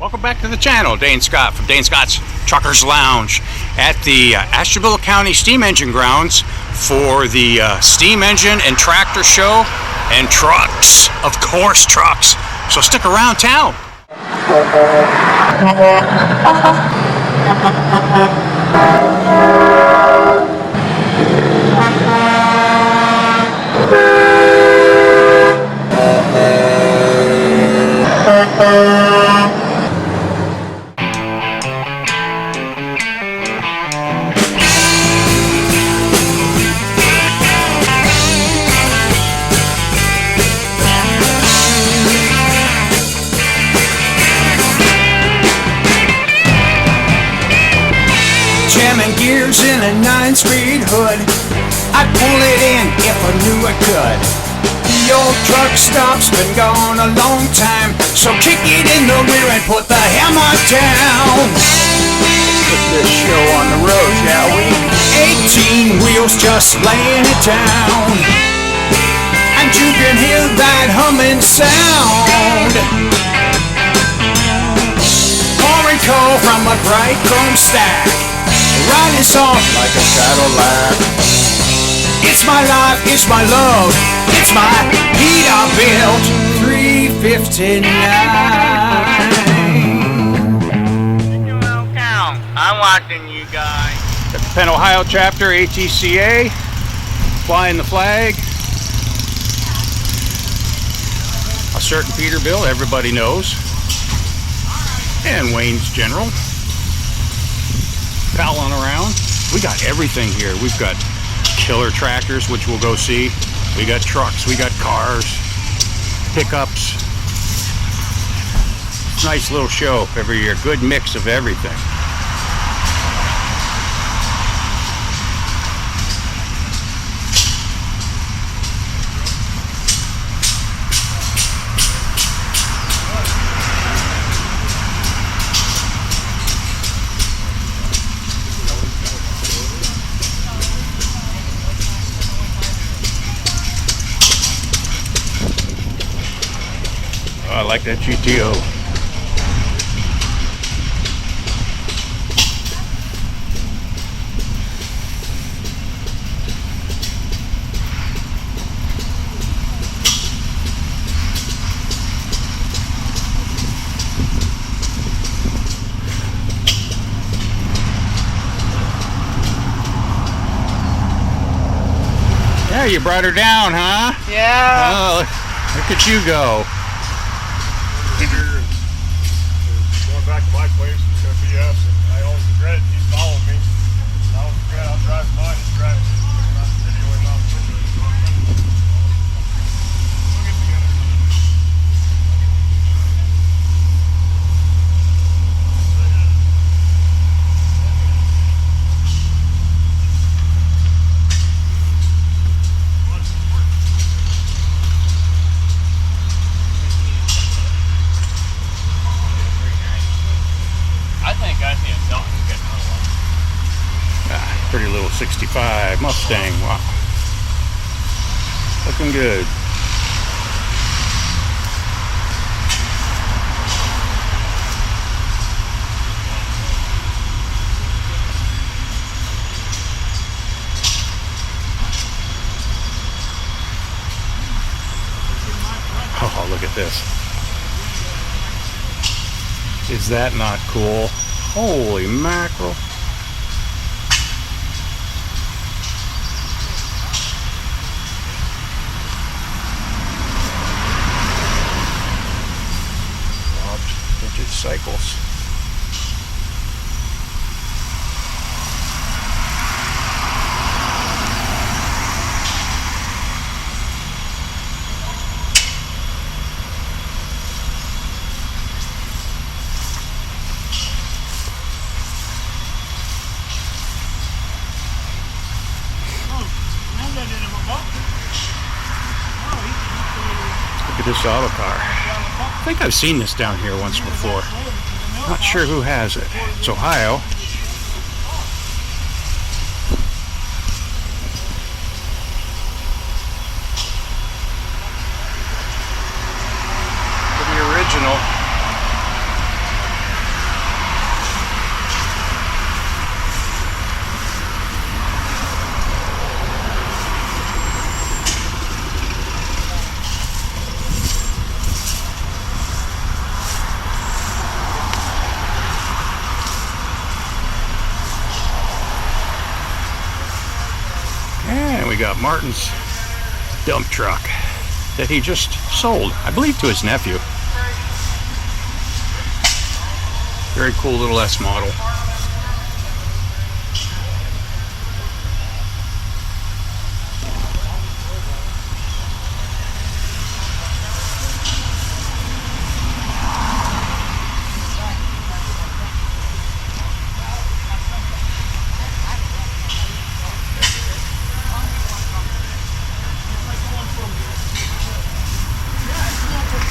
Welcome back to the channel. Dane Scott from Dane Scott's Truckers Lounge at the Ashtabula County Steam Engine Grounds for the Steam Engine and Tractor Show and trucks. Of course, trucks. So stick around town. Jamming gears in a 9-speed hood, I'd pull it in if I knew I could. The old truck stop's been gone a long time, so kick it in the rear and put the hammer down. Put this show on the road, shall we? 18 wheels just laying it down, and you can hear that humming sound. Pouring coal from a bright chrome stack, riding soft like a Cadillac. It's my life, it's my love, it's my Peterbilt 359. I'm watching you guys. The Penn, Ohio chapter, ATCA, flying the flag. A certain Peterbilt, everybody knows. And Wayne's General. Palling around. We got everything here. We've got killer tractors, which we'll go see. We got trucks, we got cars, pickups. Nice little show every year. Good mix of everything. I like that GTO. Yeah, you brought her down, huh? Yeah. Oh, look at you go. Going back to my place, it's going to be us, and I always regret it. He's following me. I always regret I'm driving mine, he's driving. I'm not videoing out the window. We'll get together. Pretty little 65 Mustang. Wow. Looking good. Oh, look at this. Is that not cool? Holy mackerel. Cycles. Look at this auto car. I think I've seen this down here once before. Not sure who has it. It's Ohio. The original. we got Martin's dump truck that he just sold, I believe, to his nephew. Very cool little S model.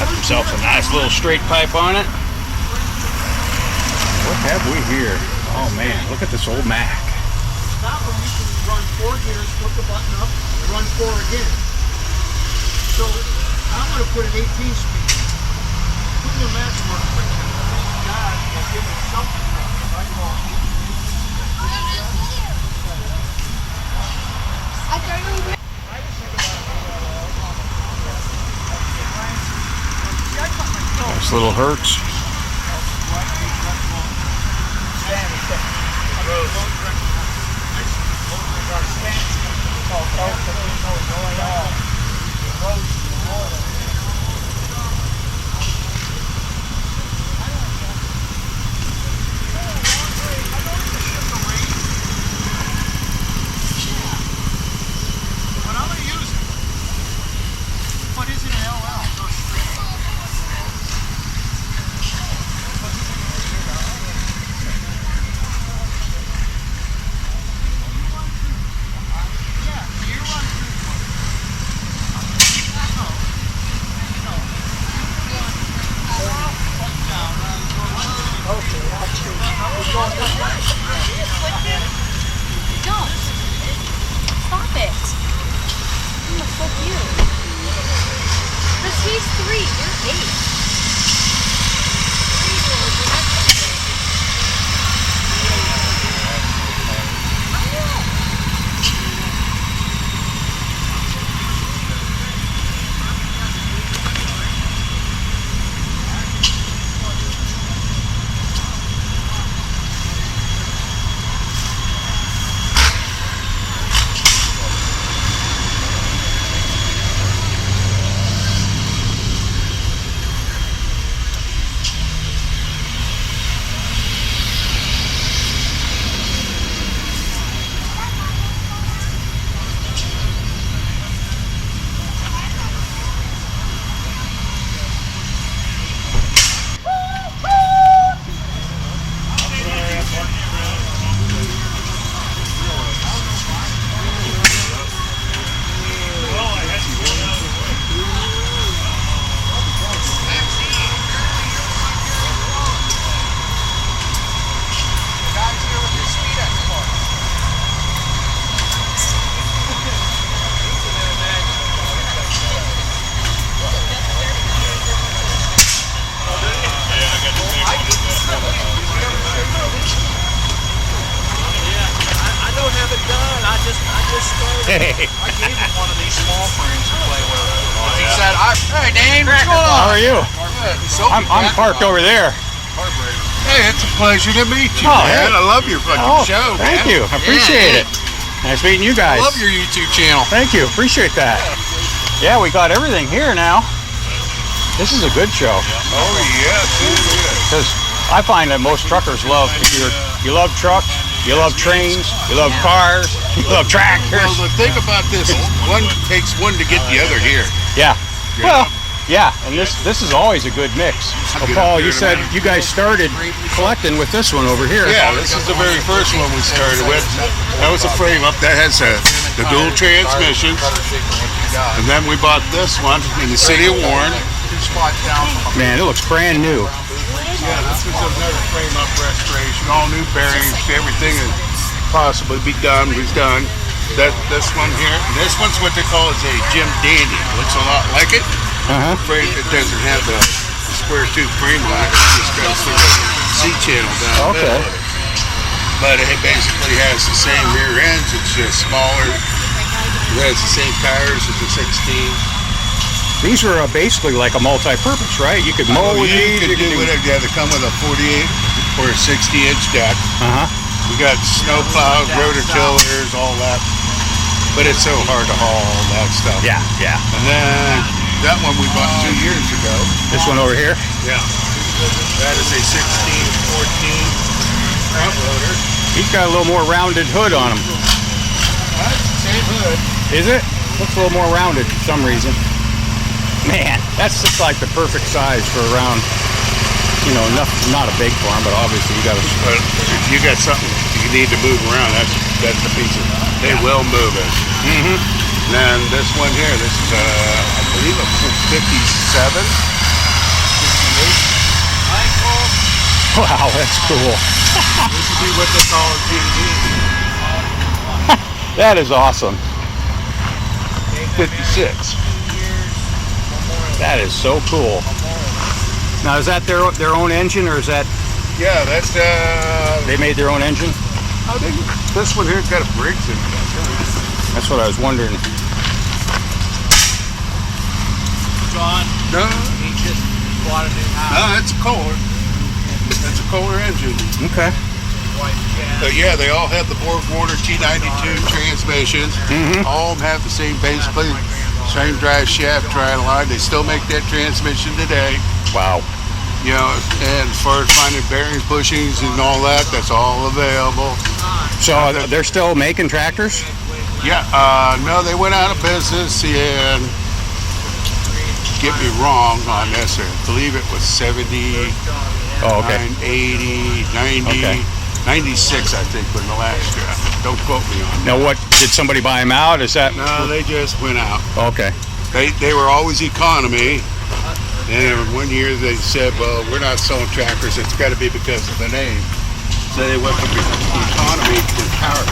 Got themselves a nice little straight pipe on it. What have we here? Oh man, look at this old Mac. That one you can run 4 gears, flip the button up, and run 4 again. So I'm going to put an 18 speed. Put your maximum quick. God will give me something right on. Nice little Hertz. But I'm going to use it. What is it, an LL? Goes straight. Don't. Stop it. I'm gonna flip you. Because he's 3, you're 8. Hey, I gave him one of these small frames to play with. He said, "Hey, Dane, what's going how on?" are you? So I'm parked over there. Hey, it's a pleasure to meet you, Oh, man. hey. I love your fucking Oh, show, man. thank you. I appreciate it. Nice meeting you guys. I love your YouTube channel. Thank you. Appreciate that. Yeah, we got everything here now. This is a good show. Oh, yes, it is. Because I find that most truckers love, if you love trucks, you love trains, you love cars, you love tractors. Well, the thing about this is one takes one to get the other here. Yeah. Well, yeah, and this is always a good mix. Well, Paul, you said you guys started collecting with this one over here. Yeah, this is the very first one we started with. That was a frame up that has the dual transmissions. And then we bought this one in the city of Warren. Man, it looks brand new. Yeah, this is another frame up restoration. All new bearings, everything that possibly be done was done. This one here, this one's what they call is a Jim Dandy. Looks a lot like it. Afraid it doesn't have the square tooth frame on it. It's just got a single C-channel down the middle. But it basically has the same rear ends. It's just smaller. It has the same tires as the 16. These are basically like a multi-purpose, right? You could mow with these. You can do whatever. Yeah, they come with a 48 or a 60-inch deck. We got snow plows, rototillers, all that. but it's so hard to haul all that stuff. Yeah, yeah. And then that one we bought 2 years ago. This one over here? Yeah. That is a 1614 front loader. He's got a little more rounded hood on him. That's the same hood. Is it? Looks a little more rounded for some reason. Man, that's just like the perfect size for around, you know, not a big farm, but obviously you got to. But if you got something you need to move around, that's the piece of it. They will move it. Mm-hmm. And then this one here, this is I believe a 57. 58. Wow, that's cool. This would be what they call a GMD. That is awesome. 56. That is so cool. Now, is that their own engine, or is that Yeah, that's they made their own engine? I think this one here's got a Briggs in it. That's what I was wondering. John, No, he just bought a new house. no, that's a Kohler. That's a Kohler engine. Okay. But yeah, they all have the Borg Warner T92 transmissions. Mhm. All of them have the same basically, same drive shaft, tri-line. They still make that transmission today. Wow. You know, and as far as finding bearings, bushings, and all that, that's all available. So they're still making tractors? Yeah, no, they went out of business and get me wrong on this. I believe it was 70, Oh, okay. 80, 90, Okay. 96, I think, was the last year. Don't quote me on that. Now, what did somebody buy them out? Is that No, they just went out. okay? They were always economy. And one year they said, well, we're not selling tractors. It's got to be because of the name. So they went from economy to power.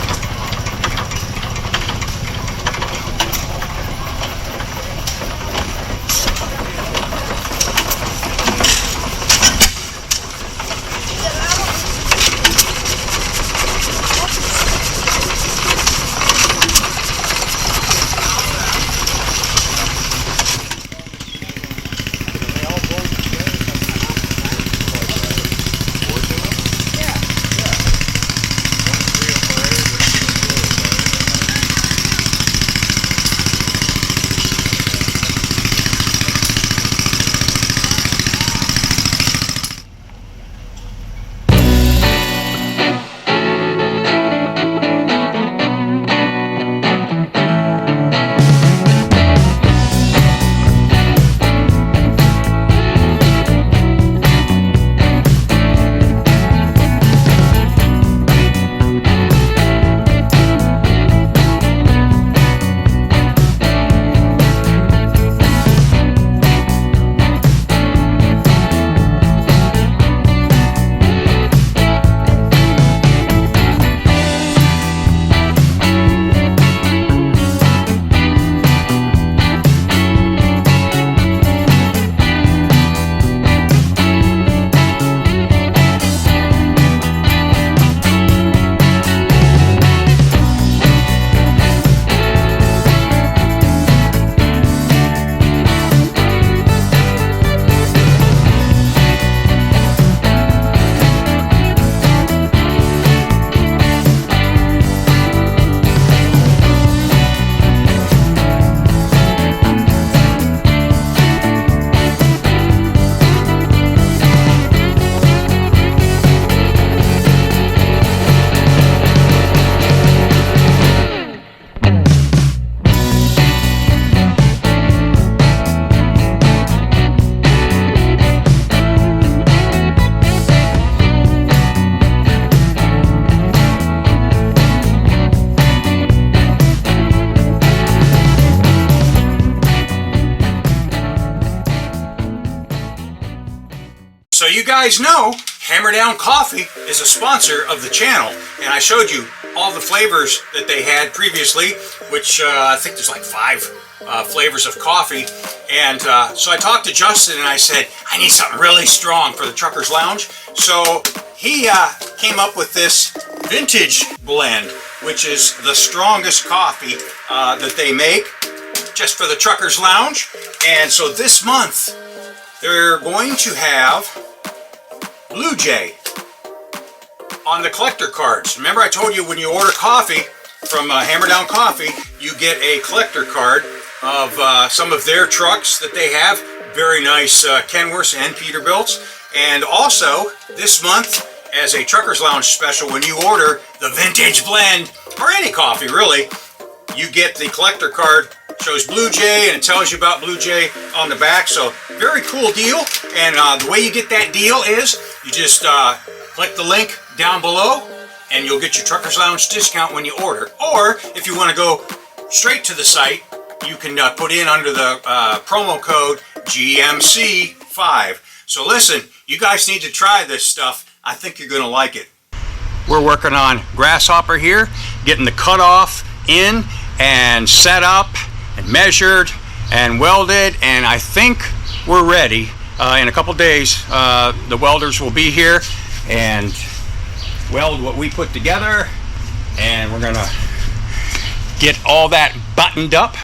So you guys know Hammer Down Coffee is a sponsor of the channel, and I showed you all the flavors that they had previously, which I think there's like 5 flavors of coffee. And so I talked to Justin and I said, I need something really strong for the Truckers Lounge. So he came up with this vintage blend, which is the strongest coffee that they make just for the Truckers Lounge. And so this month they're going to have Blue Jay on the collector cards. Remember I told you when you order coffee, from Hammer Down Coffee, you get a collector card of some of their trucks that they have. Very nice Kenworths and Peterbilts. And also, this month, as a Truckers Lounge special, when you order the Vintage Blend, or any coffee really, you get the collector card. Shows Blue Jay and it tells you about Blue Jay on the back. So very cool deal. And the way you get that deal is you just click the link down below and you'll get your Truckers Lounge discount when you order. Or if you want to go straight to the site, you can put in under the promo code GMC5. So listen, you guys need to try this stuff. I think you're going to like it. We're working on GrassHopper here, getting the cutoff in and set up and measured and welded, and I think we're ready. In a couple days, the welders will be here and weld what we put together, and we're gonna get all that buttoned up.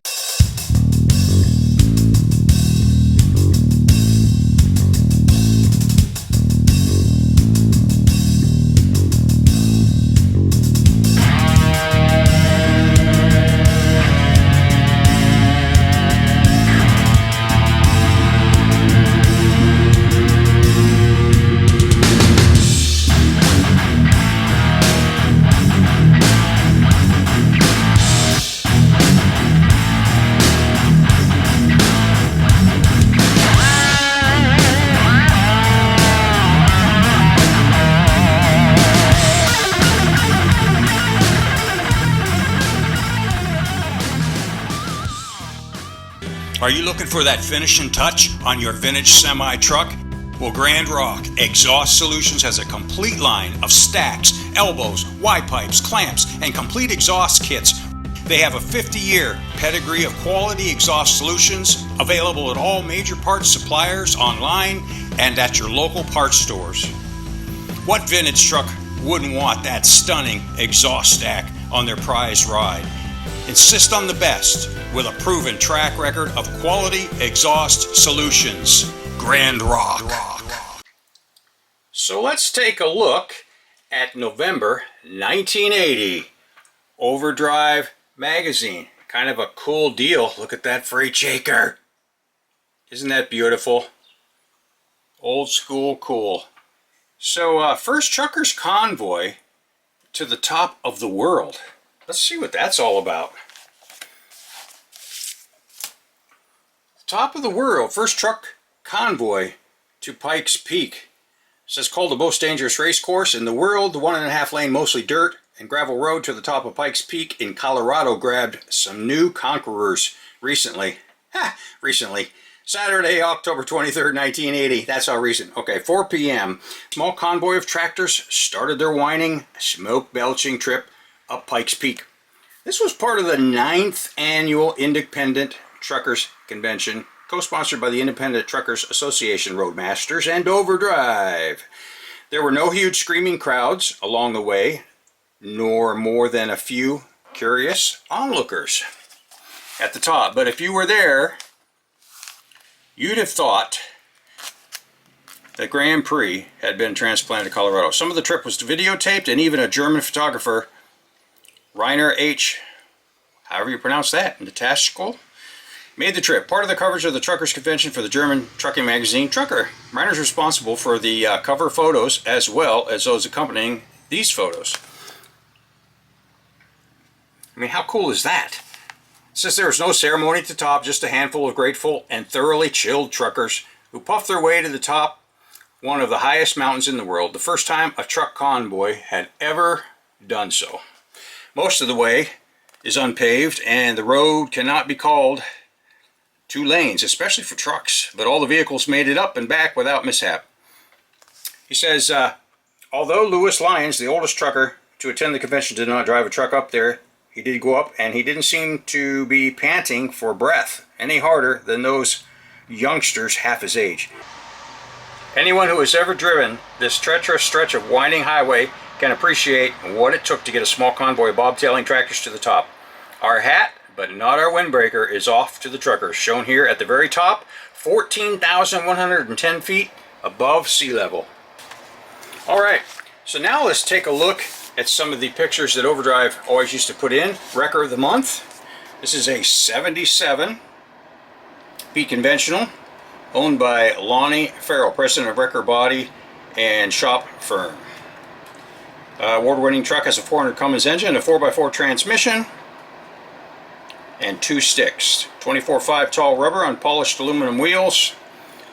Are you looking for that finishing touch on your vintage semi truck? Well, Grand Rock Exhaust Solutions has a complete line of stacks, elbows, Y-pipes, clamps, and complete exhaust kits. They have a 50-year pedigree of quality exhaust solutions available at all major parts suppliers, online, and at your local parts stores. What vintage truck wouldn't want that stunning exhaust stack on their prized ride? Insist on the best with a proven track record of quality exhaust solutions. Grand Rock. So let's take a look at November 1980. Overdrive magazine. Kind of a cool deal. Look at that freight shaker. Isn't that beautiful? Old school cool. So first truckers convoy to the top of the world. Let's see what that's all about. Top of the world, first truck convoy to Pikes Peak. It says called the most dangerous race course in the world. The 1.5 lane, mostly dirt and gravel road to the top of Pikes Peak in Colorado grabbed some new conquerors recently. Recently. Saturday, October 23rd, 1980. That's how recent. Okay, 4 p.m. Small convoy of tractors started their whining, smoke-belching trip up Pikes Peak. This was part of the 9th annual Independent Truckers Convention, co-sponsored by the Independent Truckers Association Roadmasters and OVERDRIVE. There were no huge screaming crowds along the way, nor more than a few curious onlookers at the top. But if you were there, you'd have thought the Grand Prix had been transplanted to Colorado. Some of the trip was videotaped, and even a German photographer, Rainer H., however you pronounce that, in the Taschkel, made the trip. Part of the coverage of the Truckers Convention for the German trucking magazine Trucker. Reiner's responsible for the cover photos as well as those accompanying these photos. I mean, how cool is that? It says there was no ceremony at the top, just a handful of grateful and thoroughly chilled truckers who puffed their way to the top, one of the highest mountains in the world, the first time a truck convoy had ever done so. Most of the way is unpaved, and the road cannot be called 2 lanes, especially for trucks, but all the vehicles made it up and back without mishap. He says, although Lewis Lyons, the oldest trucker to attend the convention, did not drive a truck up there, he did go up, and he didn't seem to be panting for breath any harder than those youngsters half his age. Anyone who has ever driven this treacherous stretch of winding highway can appreciate what it took to get a small convoy of bobtailing tractors to the top. Our hat, but not our windbreaker, is off to the truckers, shown here at the very top, 14,110 feet above sea level. Alright, so now let's take a look at some of the pictures that Overdrive always used to put in. Wrecker of the month. This is a 77 Pete Conventional, owned by Lonnie Farrell, president of Wrecker Body and Shop Firm. Award-winning truck has a 400 Cummins engine, a 4x4 transmission, and 2 sticks. 24.5 tall rubber on polished aluminum wheels,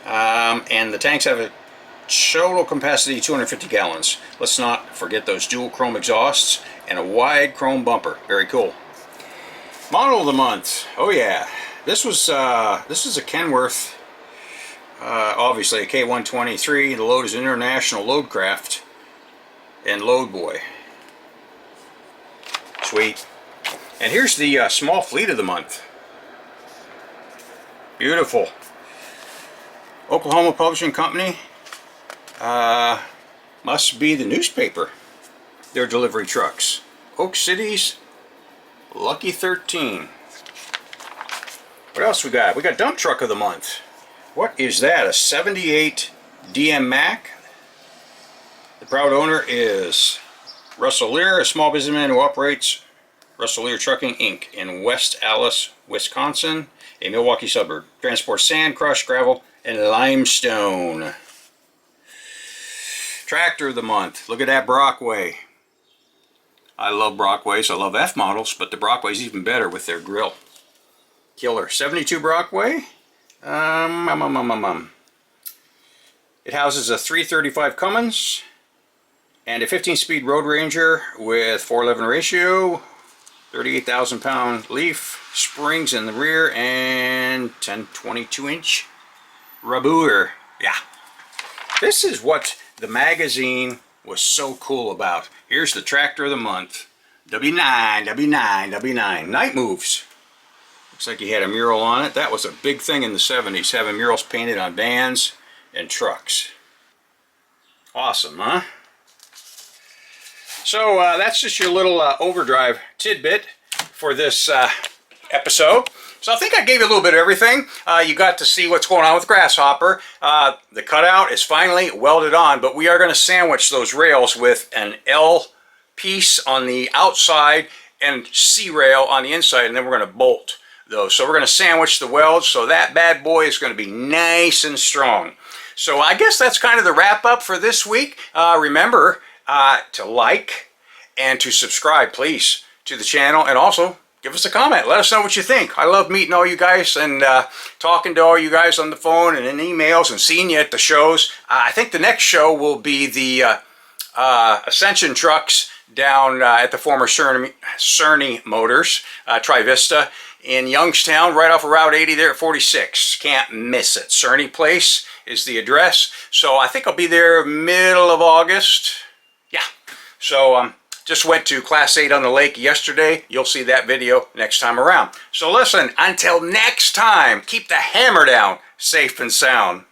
and the tanks have a total capacity 250 gallons. Let's not forget those dual chrome exhausts and a wide chrome bumper. Very cool. Model of the month. Oh yeah, this is a Kenworth. Obviously a K123. The load is International Loadcraft and Load Boy. Sweet. And here's the small fleet of the month. Beautiful. Oklahoma Publishing Company. Must be the newspaper. Their delivery trucks. Oak City's Lucky 13. What else we got? We got dump truck of the month. What is that? A 78 DM Mac. The proud owner is Russell Lear, a small businessman who operates Russell Lear Trucking Inc. in West Allis, Wisconsin, a Milwaukee suburb. Transports sand, crushed gravel, and limestone. Tractor of the month. Look at that Brockway. I love Brockways. I love F models, but the Brockway's even better with their grill. Killer. 72 Brockway. It houses a 335 Cummins and a 15-speed Road Ranger with 411 ratio, 38,000 pound leaf, springs in the rear, and 1022-inch Rabur. Yeah. This is what the magazine was so cool about. Here's the tractor of the month. W9, W9, W9. Night Moves. Looks like he had a mural on it. That was a big thing in the 70s, having murals painted on vans and trucks. Awesome, huh? So that's just your little Overdrive tidbit for this episode. So I think I gave you a little bit of everything. You got to see what's going on with GrassHopper. The cutout is finally welded on, but we are going to sandwich those rails with an L piece on the outside and C rail on the inside, and then we're going to bolt those. So we're going to sandwich the welds, so that bad boy is going to be nice and strong. So I guess that's kind of the wrap up for this week. Remember to like and to subscribe, please, to the channel, and also give us a comment. Let us know what you think. I love meeting all you guys and talking to all you guys on the phone and in emails and seeing you at the shows. I think the next show will be the Ascension trucks down at the former Cerny Motors, Trivista, in Youngstown, right off of Route 80 there at 46. Can't miss it. Cerny Place is the address. So I think I'll be there middle of August. Yeah. So just went to Class 8 on the lake yesterday. You'll see that video next time around. So listen, until next time, keep the hammer down, safe and sound.